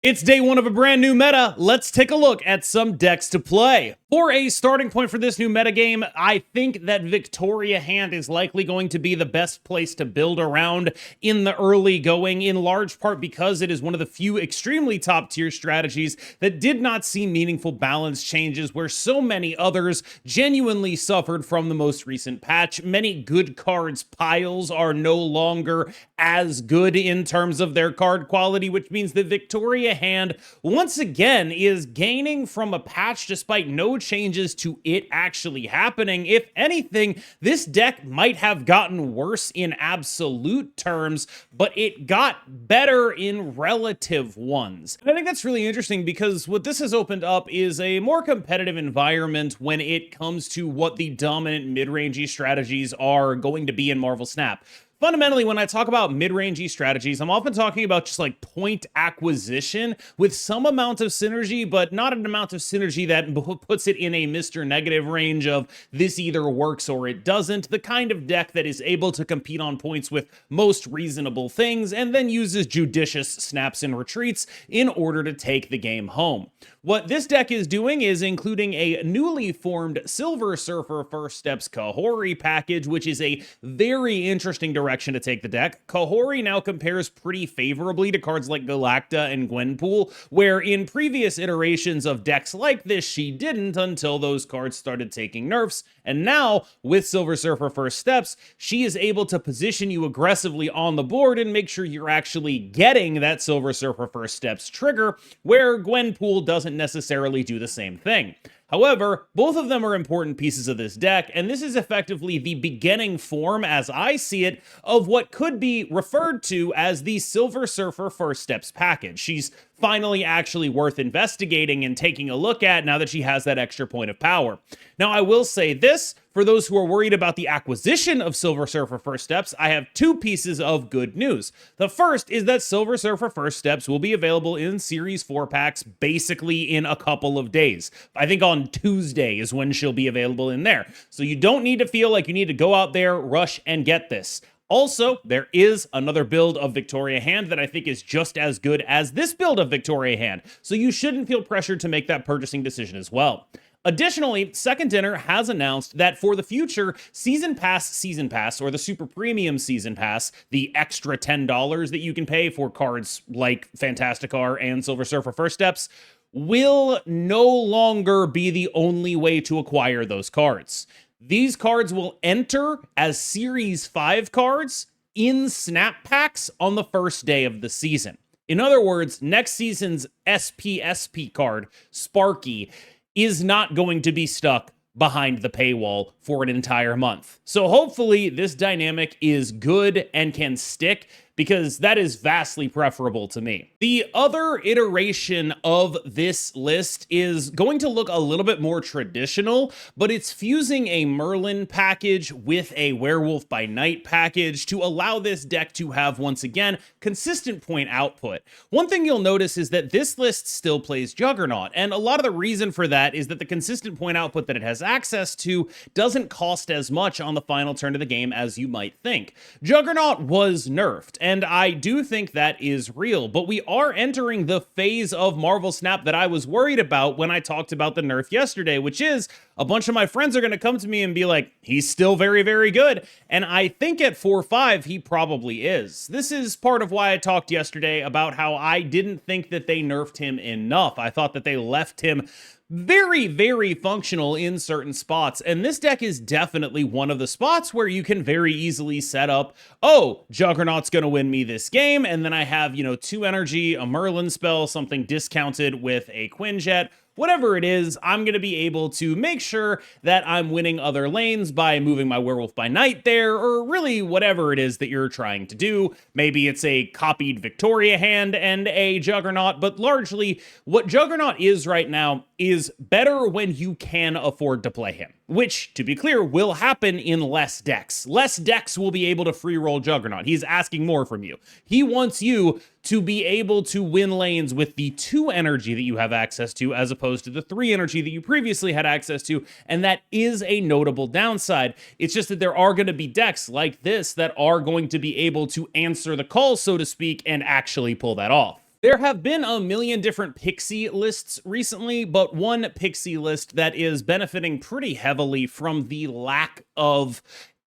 It's day one of a brand new meta. Let's take a look at some decks to play. For a starting point for this new metagame, I think that Victoria Hand is likely going to be the best place to build around in the early going, in large part because it is one of the few extremely top tier strategies that did not see meaningful balance changes where so many others genuinely suffered from the most recent patch. Many good cards piles are no longer as good in terms of their card quality, which means that Victoria Hand once again is gaining from a patch despite no changes to it actually happening. If anything, this deck might have gotten worse in absolute terms, but it got better in relative ones. And I think that's really interesting because what this has opened up is a more competitive environment when it comes to what the dominant mid-rangey strategies are going to be in Marvel Snap. Fundamentally, when I talk about mid-rangey strategies, I'm often talking about just like point acquisition with some amount of synergy, but not an amount of synergy that puts it in a Mr. Negative range of this either works or it doesn't. The kind of deck that is able to compete on points with most reasonable things and then uses judicious snaps and retreats in order to take the game home. What this deck is doing is including a newly formed Silver Surfer First Steps Kahori package, which is a very interesting direction to take the deck. Kahori now compares pretty favorably to cards like Galacta and Gwenpool, where in previous iterations of decks like this, she didn't until those cards started taking nerfs. And now, with Silver Surfer First Steps, she is able to position you aggressively on the board and make sure you're actually getting that Silver Surfer First Steps trigger, where Gwenpool doesn't necessarily do the same thing. However, both of them are important pieces of this deck, and this is effectively the beginning form, as I see it, of what could be referred to as the Silver Surfer First Steps package. She's finally actually worth investigating and taking a look at now that she has that extra point of power. Now, I will say this, for those who are worried about the acquisition of Silver Surfer First Steps, I have two pieces of good news. The first is that Silver Surfer First Steps will be available in Series 4 packs basically in a couple of days. I think on Tuesday is when she'll be available in there. So you don't need to feel like you need to go out there, rush, and get this. Also, there is another build of Victoria Hand that I think is just as good as this build of Victoria Hand, so you shouldn't feel pressured to make that purchasing decision as well. Additionally, Second Dinner has announced that for the future, Season Pass, or the Super Premium Season Pass, the extra $10 that you can pay for cards like Fantasticar and Silver Surfer First Steps, will no longer be the only way to acquire those cards. These cards will enter as Series 5 cards in Snap Packs on the first day of the season. In other words, next season's SPSP card, Sparky, is not going to be stuck behind the paywall for an entire month. So hopefully this dynamic is good and can stick, because that is vastly preferable to me. The other iteration of this list is going to look a little bit more traditional, but it's fusing a Merlin package with a Werewolf by Night package to allow this deck to have, once again, consistent point output. One thing you'll notice is that this list still plays Juggernaut, and a lot of the reason for that is that the consistent point output that it has access to doesn't cost as much on the final turn of the game as you might think. Juggernaut was nerfed, and I do think that is real, but we are entering the phase of Marvel Snap that I was worried about when I talked about the nerf yesterday, which is a bunch of my friends are going to come to me and be like, he's still very, very good. And I think at 4-5, he probably is. This is part of why I talked yesterday about how I didn't think that they nerfed him enough. I thought that they left him very, very functional in certain spots, and this deck is definitely one of the spots where you can very easily set up, oh, Juggernaut's gonna win me this game, and then I have, 2 energy, a Merlin spell, something discounted with a Quinjet. Whatever it is, I'm going to be able to make sure that I'm winning other lanes by moving my Werewolf by Night there, or really whatever it is that you're trying to do. Maybe it's a copied Victoria Hand and a Juggernaut, but largely what Juggernaut is right now is better when you can afford to play him, which, to be clear, will happen in less decks. Less decks will be able to free roll Juggernaut. He's asking more from you. He wants you to be able to win lanes with the 2 energy that you have access to as opposed to the 3 energy that you previously had access to, and that is a notable downside. It's just that there are going to be decks like this that are going to be able to answer the call, so to speak, and actually pull that off. There have been a million different Pixie lists recently, but one Pixie list that is benefiting pretty heavily from the lack of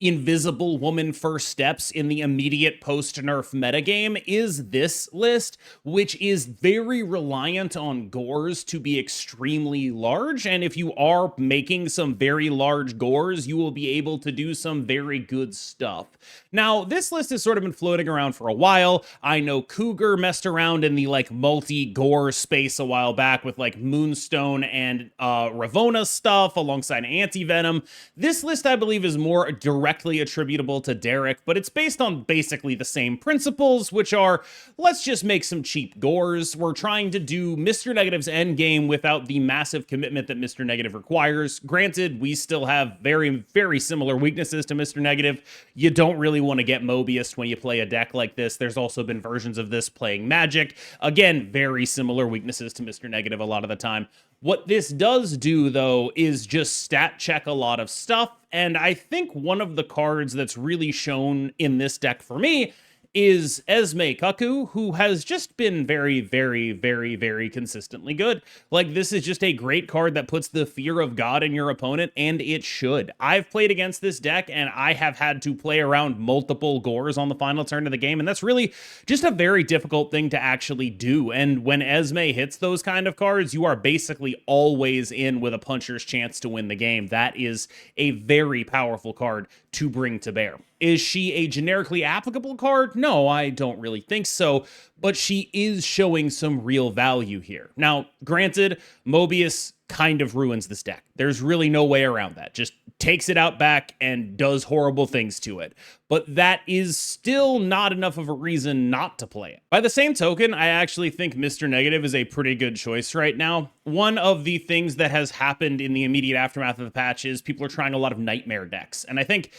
invisible woman first steps in the immediate post-nerf metagame is this list, which is very reliant on gores to be extremely large. And if you are making some very large gores, you will be able to do some very good stuff. Now, this list has sort of been floating around for a while. I know Cougar messed around in the like multi-gore space a while back with like Moonstone and Ravona stuff alongside Anti-Venom. This list, I believe, is more directly attributable to Derek, but it's based on basically the same principles, which are, let's just make some cheap gores. We're trying to do Mr. Negative's endgame without the massive commitment that Mr. Negative requires. Granted, we still have very, very similar weaknesses to Mr. Negative. You don't really want to get Mobius when you play a deck like this. There's also been versions of this playing Magic. Again, very similar weaknesses to Mr. Negative a lot of the time. What this does do, though, is just stat check a lot of stuff, and I think one of the cards that's really shown in this deck for me is Esme Kaku, who has just been very, very, very, very consistently good. Like, this is just a great card that puts the fear of God in your opponent, and it should. I've played against this deck, and I have had to play around multiple gores on the final turn of the game, and that's really just a very difficult thing to actually do. And when Esme hits those kind of cards, you are basically always in with a puncher's chance to win the game. That is a very powerful card to bring to bear. Is she a generically applicable card? No, I don't really think so, but she is showing some real value here. Now, granted, Mobius kind of ruins this deck. There's really no way around that. Just takes it out back and does horrible things to it. But that is still not enough of a reason not to play it. By the same token, I actually think Mr. Negative is a pretty good choice right now. One of the things that has happened in the immediate aftermath of the patch is people are trying a lot of Nightmare decks. And I think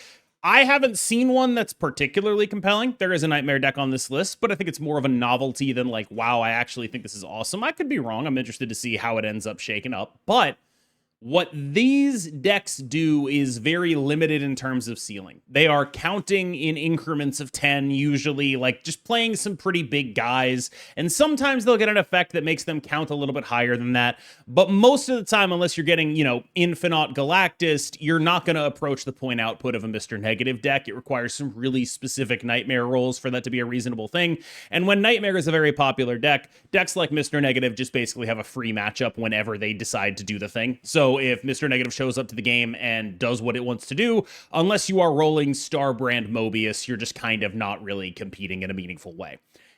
I haven't seen one that's particularly compelling. There is a Nightmare deck on this list, but I think it's more of a novelty than like, wow, I actually think this is awesome. I could be wrong. I'm interested to see how it ends up shaking up. But what these decks do is very limited in terms of ceiling. They are counting in increments of 10, usually, like just playing some pretty big guys, and sometimes they'll get an effect that makes them count a little bit higher than that, but most of the time, unless you're getting, you know, Infinite Galactus, you're not going to approach the point output of a Mr. Negative deck. It requires some really specific Nightmare rolls for that to be a reasonable thing, and when Nightmare is a very popular deck, decks like Mr. Negative just basically have a free matchup whenever they decide to do the thing. So if Mr. Negative shows up to the game and does what it wants to do, unless you are rolling Star Brand Mobius, you're just kind of not really competing in a meaningful way.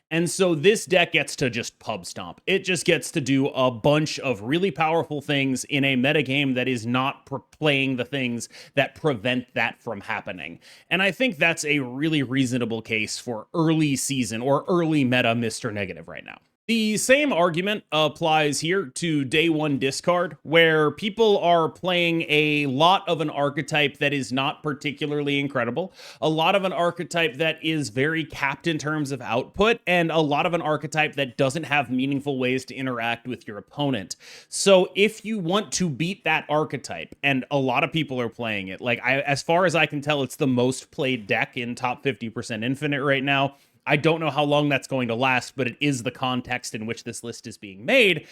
And so this deck gets to just pub stomp. It just gets to do a bunch of really powerful things in a metagame that is not playing the things that prevent that from happening. And I think that's a really reasonable case for early season or early meta Mr. Negative right now. The same argument applies here to day one discard, where people are playing a lot of an archetype that is not particularly incredible, a lot of an archetype that is very capped in terms of output, and a lot of an archetype that doesn't have meaningful ways to interact with your opponent. So if you want to beat that archetype, and a lot of people are playing it, like as far as I can tell, it's the most played deck in top 50% Infinite right now. I don't know how long that's going to last, but it is the context in which this list is being made.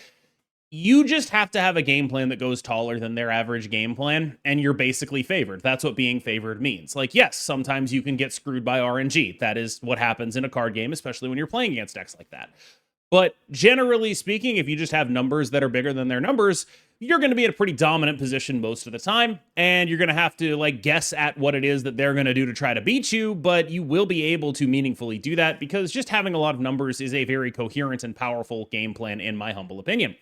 You just have to have a game plan that goes taller than their average game plan, and you're basically favored. That's what being favored means. Like, yes, sometimes you can get screwed by RNG. That is what happens in a card game, especially when you're playing against decks like that. But generally speaking, if you just have numbers that are bigger than their numbers, you're going to be in a pretty dominant position most of the time, and you're going to have to like guess at what it is that they're going to do to try to beat you, but you will be able to meaningfully do that because just having a lot of numbers is a very coherent and powerful game plan in my humble opinion.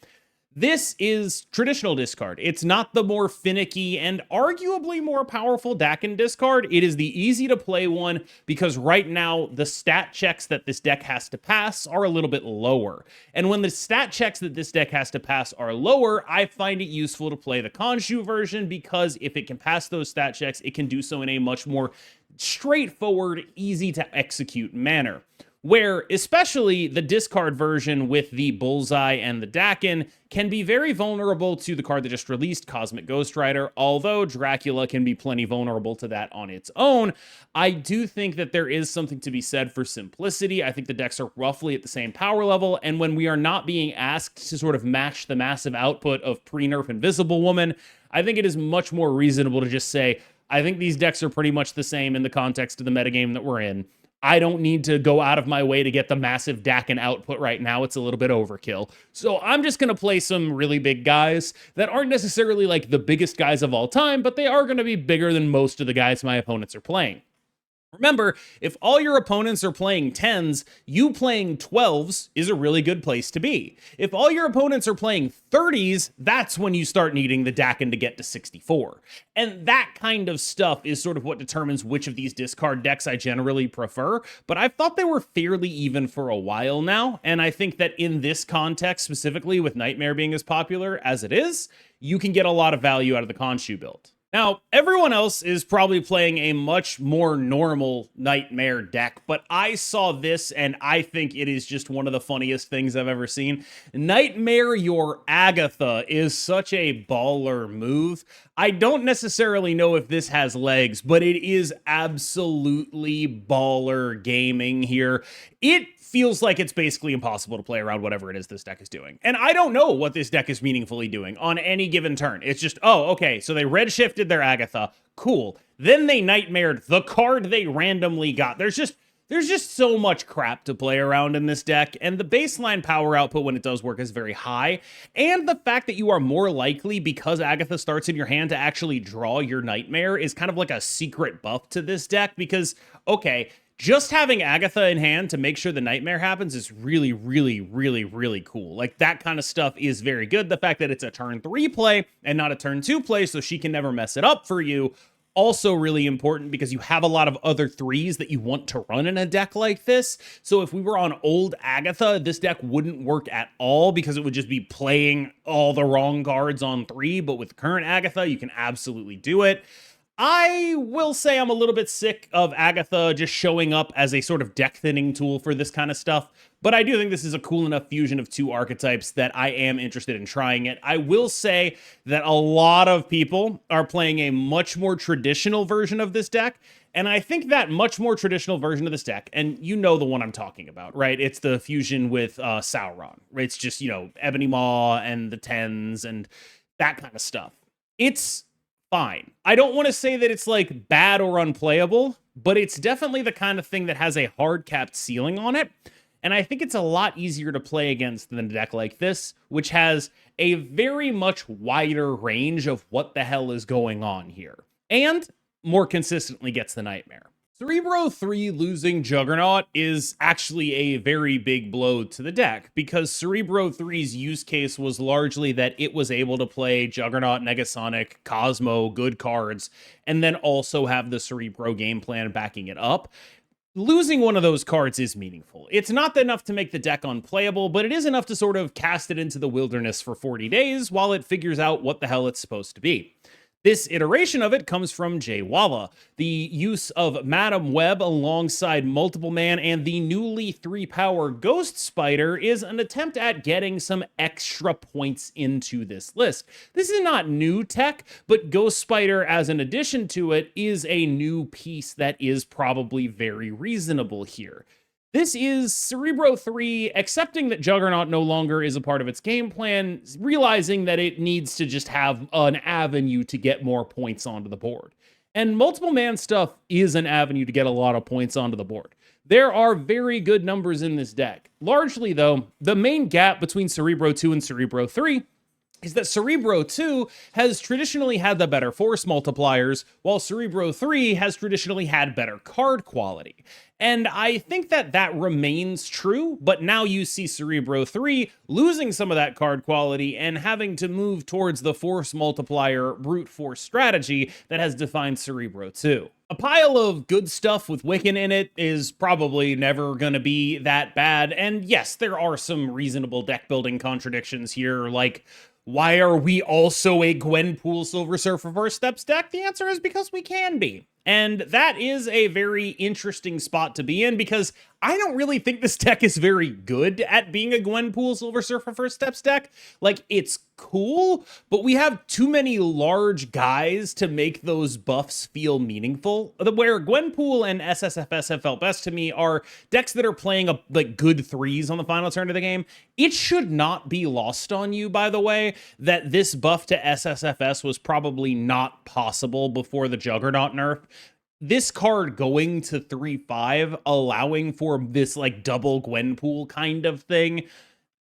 This is traditional discard. It's not the more finicky and arguably more powerful Dakin discard. It is the easy to play one because right now the stat checks that this deck has to pass are a little bit lower. And when the stat checks that this deck has to pass are lower, I find it useful to play the Khonshu version because if it can pass those stat checks, it can do so in a much more straightforward, easy to execute manner. where especially the discard version with the Bullseye and the Dakin can be very vulnerable to the card that just released, Cosmic Ghost Rider, although Dracula can be plenty vulnerable to that on its own. I do think that there is something to be said for simplicity. I think the decks are roughly at the same power level, and when we are not being asked to sort of match the massive output of pre-nerf Invisible Woman, I think it is much more reasonable to just say, I think these decks are pretty much the same in the context of the metagame that we're in. I don't need to go out of my way to get the massive Dakin output right now. It's a little bit overkill. So I'm just going to play some really big guys that aren't necessarily like the biggest guys of all time, but they are going to be bigger than most of the guys my opponents are playing. Remember, if all your opponents are playing 10s, you playing 12s is a really good place to be. If all your opponents are playing 30s, that's when you start needing the Dakin to get to 64. And that kind of stuff is sort of what determines which of these discard decks I generally prefer, but I've thought they were fairly even for a while now, and I think that in this context, specifically with Nightmare being as popular as it is, you can get a lot of value out of the Khonshu build. Now, everyone else is probably playing a much more normal Nightmare deck, but I saw this and I think it is just one of the funniest things I've ever seen. Nightmare your Agatha is such a baller move. I don't necessarily know if this has legs, but it is absolutely baller gaming here. It feels like it's basically impossible to play around whatever it is this deck is doing. And I don't know what this deck is meaningfully doing on any given turn. It's just, oh, okay, so they redshifted their Agatha. Cool. Then they nightmared the card they randomly got. There's just so much crap to play around in this deck, and the baseline power output when it does work is very high, and the fact that you are more likely, because Agatha starts in your hand, to actually draw your Nightmare is kind of like a secret buff to this deck, because, okay, just having Agatha in hand to make sure the Nightmare happens is really, really, really, really cool. Like, that kind of stuff is very good. The fact that it's a turn 3 play and not a turn 2 play, so she can never mess it up for you, also really important because you have a lot of other 3s that you want to run in a deck like this. So if we were on old Agatha, this deck wouldn't work at all because it would just be playing all the wrong cards on 3. But with current Agatha, you can absolutely do it. I will say I'm a little bit sick of Agatha just showing up as a sort of deck thinning tool for this kind of stuff, but I do think this is a cool enough fusion of two archetypes that I am interested in trying it. I will say that a lot of people are playing a much more traditional version of this deck, and I think that much more traditional version of this deck, and you know the one I'm talking about, right? It's the fusion with Sauron. It's just, you know, Ebony Maw and the 10s and that kind of stuff. It's fine. I don't want to say that it's like bad or unplayable, but it's definitely the kind of thing that has a hard capped ceiling on it. And I think it's a lot easier to play against than a deck like this, which has a very much wider range of what the hell is going on here, and more consistently gets the Nightmare. Cerebro 3 losing Juggernaut is actually a very big blow to the deck, because Cerebro 3's use case was largely that it was able to play Juggernaut, Negasonic, Cosmo, good cards, and then also have the Cerebro game plan backing it up. Losing one of those cards is meaningful. It's not enough to make the deck unplayable, but it is enough to sort of cast it into the wilderness for 40 days while it figures out what the hell it's supposed to be. This iteration of it comes from Jay Walla. The use of Madam Web alongside Multiple Man and the newly 3-power Ghost Spider is an attempt at getting some extra points into this list. This is not new tech, but Ghost Spider as an addition to it is a new piece that is probably very reasonable here. This is Cerebro 3 accepting that Juggernaut no longer is a part of its game plan, realizing that it needs to just have an avenue to get more points onto the board. And Multiple Man stuff is an avenue to get a lot of points onto the board. There are very good numbers in this deck. Largely, though, the main gap between Cerebro 2 and Cerebro 3 is that Cerebro 2 has traditionally had the better force multipliers, while Cerebro 3 has traditionally had better card quality. And I think that that remains true, but now you see Cerebro 3 losing some of that card quality and having to move towards the force multiplier brute force strategy that has defined Cerebro 2. A pile of good stuff with Wiccan in it is probably never going to be that bad, and yes, there are some reasonable deck building contradictions here, like, why are we also a Gwenpool Silver Surfer First Steps deck? The answer is because we can be. And that is a very interesting spot to be in because I don't really think this deck is very good at being a Gwenpool Silver Surfer First Steps deck. Like, it's cool, but we have too many large guys to make those buffs feel meaningful. Where Gwenpool and SSFS have felt best to me are decks that are playing like good threes on the final turn of the game. It should not be lost on you, by the way, that this buff to SSFS was probably not possible before the Juggernaut nerf. This card going to 3/5, allowing for this like double Gwenpool kind of thing,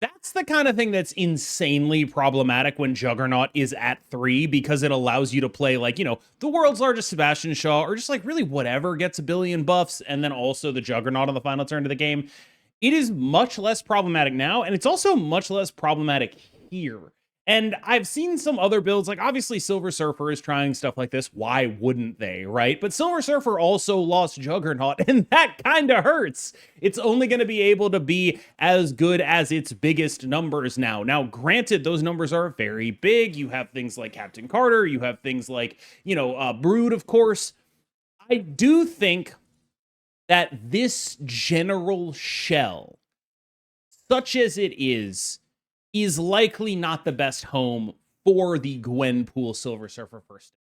that's the kind of thing that's insanely problematic when Juggernaut is at 3, because it allows you to play like, you know, the world's largest Sebastian Shaw, or just like really whatever gets a billion buffs, and then also the Juggernaut on the final turn of the game. It is much less problematic now, and it's also much less problematic here. And I've seen some other builds, like obviously Silver Surfer is trying stuff like this. Why wouldn't they, right? But Silver Surfer also lost Juggernaut, and that kind of hurts. It's only going to be able to be as good as its biggest numbers now. Now, granted, those numbers are very big. You have things like Captain Carter. You have things like, you know, Brood, of course. I do think that this general shell, such as it is likely not the best home for the Gwenpool Silver Surfer First.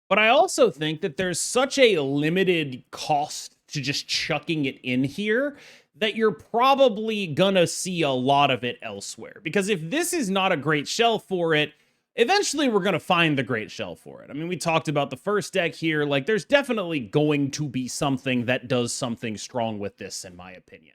But I also think that there's such a limited cost to just chucking it in here that you're probably gonna see a lot of it elsewhere. Because if this is not a great shell for it, eventually we're gonna find the great shell for it. I mean, we talked about the first deck here. Like, there's definitely going to be something that does something strong with this, in my opinion.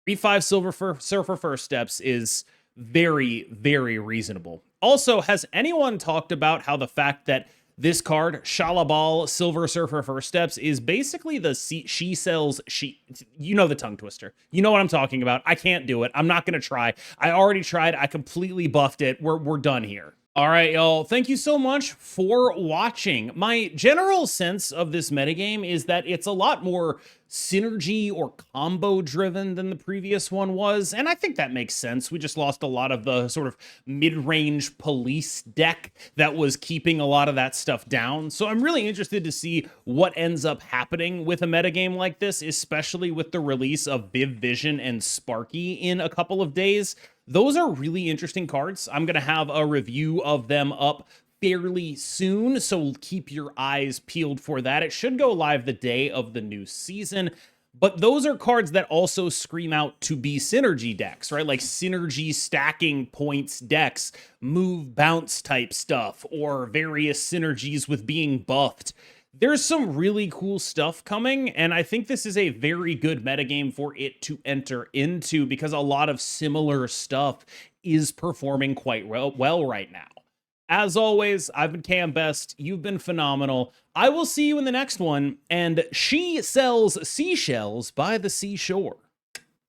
3/5 Silver Surfer First Steps is very, very reasonable. Also, has anyone talked about how the fact that this card, Shalabal Silver Surfer First Steps, is basically the she sells she, you know, the tongue twister. You know what I'm talking about. I can't do it. I'm not going to try. I already tried. I completely buffed it. We're done here. All right, y'all. Thank you so much for watching. My general sense of this metagame is that it's a lot more synergy or combo driven than the previous one was, and I think that makes sense. We just lost a lot of the sort of mid-range police deck that was keeping a lot of that stuff down. So I'm really interested to see what ends up happening with a metagame like this, especially with the release of Viv Vision and Sparky in a couple of days. Those are really interesting cards. I'm going to have a review of them up fairly soon, so keep your eyes peeled for that. It should go live the day of the new season, but those are cards that also scream out to be synergy decks, right? Like synergy stacking points decks, move bounce type stuff, or various synergies with being buffed. There's some really cool stuff coming, and I think this is a very good metagame for it to enter into because a lot of similar stuff is performing quite well right now. As always, I've been KMBest. You've been phenomenal. I will see you in the next one, and she sells seashells by the seashore.